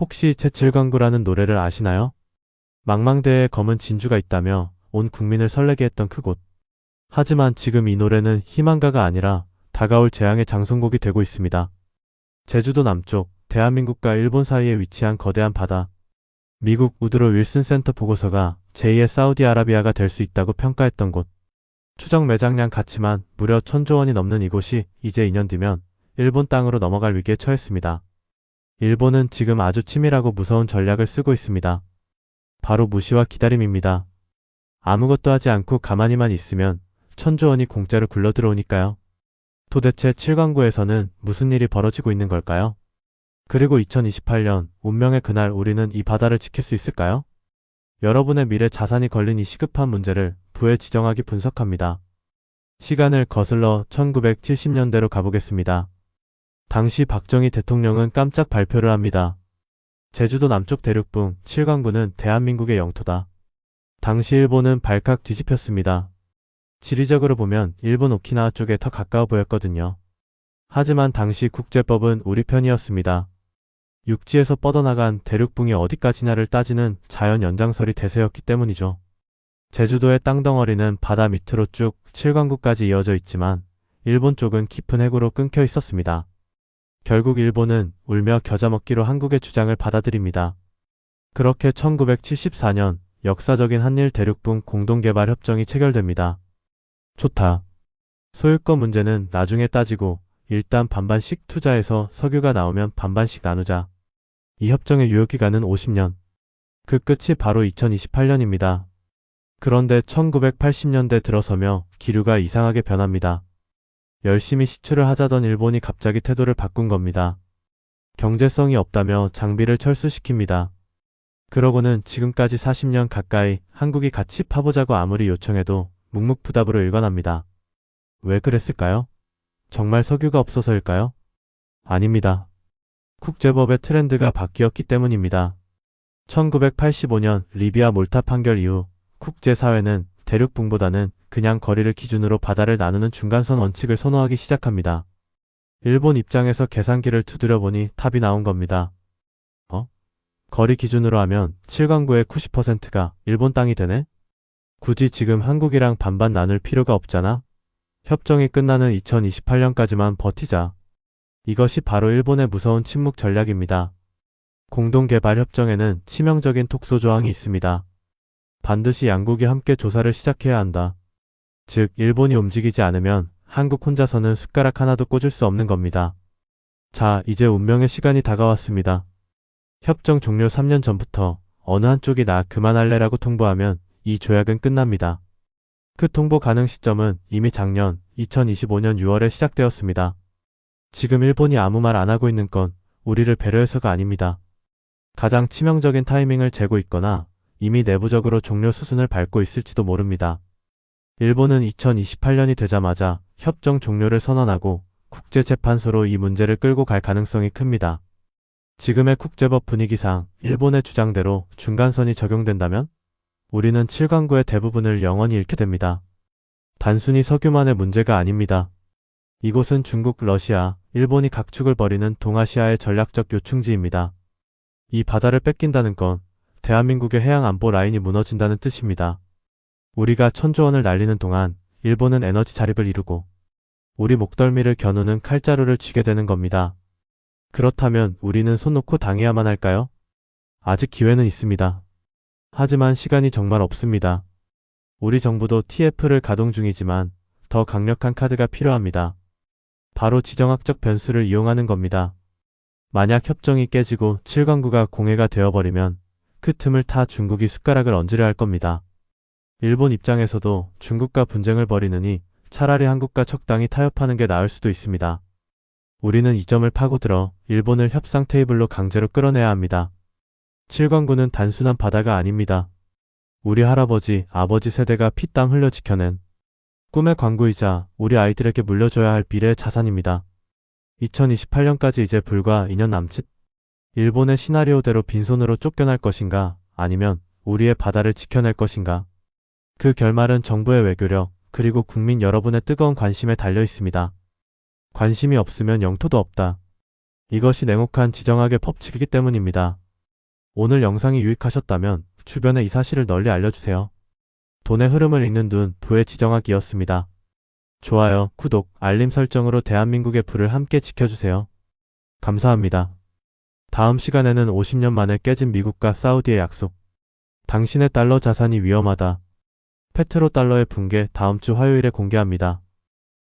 혹시 제칠광구라는 노래를 아시나요? 망망대해에 검은 진주가 있다며 온 국민을 설레게 했던 그곳. 하지만 지금 이 노래는 희망가가 아니라 다가올 재앙의 장송곡이 되고 있습니다. 제주도 남쪽, 대한민국과 일본 사이에 위치한 거대한 바다. 미국 우드로 윌슨 센터 보고서가 제2의 사우디아라비아가 될 수 있다고 평가했던 곳. 추정 매장량 가치만 무려 1000조 원이 넘는 이곳이 이제 2년 뒤면 일본 땅으로 넘어갈 위기에 처했습니다. 일본은 지금 아주 치밀하고 무서운 전략을 쓰고 있습니다. 바로 무시와 기다림입니다. 아무것도 하지 않고 가만히만 있으면 1000조 원이 공짜로 굴러들어오니까요. 도대체 칠광구에서는 무슨 일이 벌어지고 있는 걸까요? 그리고 2028년 운명의 그날 우리는 이 바다를 지킬 수 있을까요? 여러분의 미래 자산이 걸린 이 시급한 문제를 부의 지정학이 분석합니다. 시간을 거슬러 1970년대로 가보겠습니다. 당시 박정희 대통령은 깜짝 발표를 합니다. 제주도 남쪽 대륙붕 칠광구는 대한민국의 영토다. 당시 일본은 발칵 뒤집혔습니다. 지리적으로 보면 일본 오키나와 쪽에 더 가까워 보였거든요. 하지만 당시 국제법은 우리 편이었습니다. 육지에서 뻗어나간 대륙붕이 어디까지냐를 따지는 자연 연장설이 대세였기 때문이죠. 제주도의 땅덩어리는 바다 밑으로 쭉 칠광구까지 이어져 있지만 일본 쪽은 깊은 해구로 끊겨 있었습니다. 결국 일본은 울며 겨자 먹기로 한국의 주장을 받아들입니다. 그렇게 1974년 역사적인 한일 대륙붕 공동개발협정이 체결됩니다. 좋다. 소유권 문제는 나중에 따지고 일단 반반씩 투자해서 석유가 나오면 반반씩 나누자. 이 협정의 유효기간은 50년. 그 끝이 바로 2028년입니다. 그런데 1980년대 들어서며 기류가 이상하게 변합니다. 열심히 시추를 하자던 일본이 갑자기 태도를 바꾼 겁니다. 경제성이 없다며 장비를 철수시킵니다. 그러고는 지금까지 40년 가까이 한국이 같이 파보자고 아무리 요청해도 묵묵부답으로 일관합니다. 왜 그랬을까요? 정말 석유가 없어서일까요? 아닙니다. 국제법의 트렌드가 바뀌었기 때문입니다. 1985년 리비아 몰타 판결 이후 국제사회는 대륙붕보다는 그냥 거리를 기준으로 바다를 나누는 중간선 원칙을 선호하기 시작합니다. 일본 입장에서 계산기를 두드려보니 답이 나온 겁니다. 거리 기준으로 하면 칠광구의 90%가 일본 땅이 되네? 굳이 지금 한국이랑 반반 나눌 필요가 없잖아? 협정이 끝나는 2028년까지만 버티자. 이것이 바로 일본의 무서운 침묵 전략입니다. 공동개발협정에는 치명적인 톡소 조항이 있습니다. 반드시 양국이 함께 조사를 시작해야 한다. 즉, 일본이 움직이지 않으면 한국 혼자서는 숟가락 하나도 꽂을 수 없는 겁니다. 자, 이제 운명의 시간이 다가왔습니다. 협정 종료 3년 전부터 어느 한쪽이 나 그만할래라고 통보하면 이 조약은 끝납니다. 그 통보 가능 시점은 이미 작년 2025년 6월에 시작되었습니다. 지금 일본이 아무 말 안 하고 있는 건 우리를 배려해서가 아닙니다. 가장 치명적인 타이밍을 재고 있거나 이미 내부적으로 종료 수순을 밟고 있을지도 모릅니다. 일본은 2028년이 되자마자 협정 종료를 선언하고 국제재판소로 이 문제를 끌고 갈 가능성이 큽니다. 지금의 국제법 분위기상 일본의 주장대로 중간선이 적용된다면 우리는 칠광구의 대부분을 영원히 잃게 됩니다. 단순히 석유만의 문제가 아닙니다. 이곳은 중국, 러시아, 일본이 각축을 벌이는 동아시아의 전략적 요충지입니다. 이 바다를 뺏긴다는 건 대한민국의 해양 안보 라인이 무너진다는 뜻입니다. 우리가 1000조 원을 날리는 동안 일본은 에너지 자립을 이루고 우리 목덜미를 겨누는 칼자루를 쥐게 되는 겁니다. 그렇다면 우리는 손 놓고 당해야만 할까요? 아직 기회는 있습니다. 하지만 시간이 정말 없습니다. 우리 정부도 TF를 가동 중이지만 더 강력한 카드가 필요합니다. 바로 지정학적 변수를 이용하는 겁니다. 만약 협정이 깨지고 칠광구가 공해가 되어버리면 그 틈을 타 중국이 숟가락을 얹으려 할 겁니다. 일본 입장에서도 중국과 분쟁을 벌이느니 차라리 한국과 적당히 타협하는 게 나을 수도 있습니다. 우리는 이 점을 파고들어 일본을 협상 테이블로 강제로 끌어내야 합니다. 칠광구는 단순한 바다가 아닙니다. 우리 할아버지, 아버지 세대가 피땀 흘려 지켜낸 꿈의 광구이자 우리 아이들에게 물려줘야 할 미래의 자산입니다. 2028년까지 이제 불과 2년 남짓. 일본의 시나리오대로 빈손으로 쫓겨날 것인가 아니면 우리의 바다를 지켜낼 것인가. 그 결말은 정부의 외교력 그리고 국민 여러분의 뜨거운 관심에 달려 있습니다. 관심이 없으면 영토도 없다. 이것이 냉혹한 지정학의 법칙이기 때문입니다. 오늘 영상이 유익하셨다면 주변에 이 사실을 널리 알려주세요. 돈의 흐름을 읽는 눈, 부의 지정학이었습니다. 좋아요, 구독, 알림 설정으로 대한민국의 부를 함께 지켜주세요. 감사합니다. 다음 시간에는 50년 만에 깨진 미국과 사우디의 약속. 당신의 달러 자산이 위험하다. 페트로 달러의 붕괴 다음 주 화요일에 공개합니다.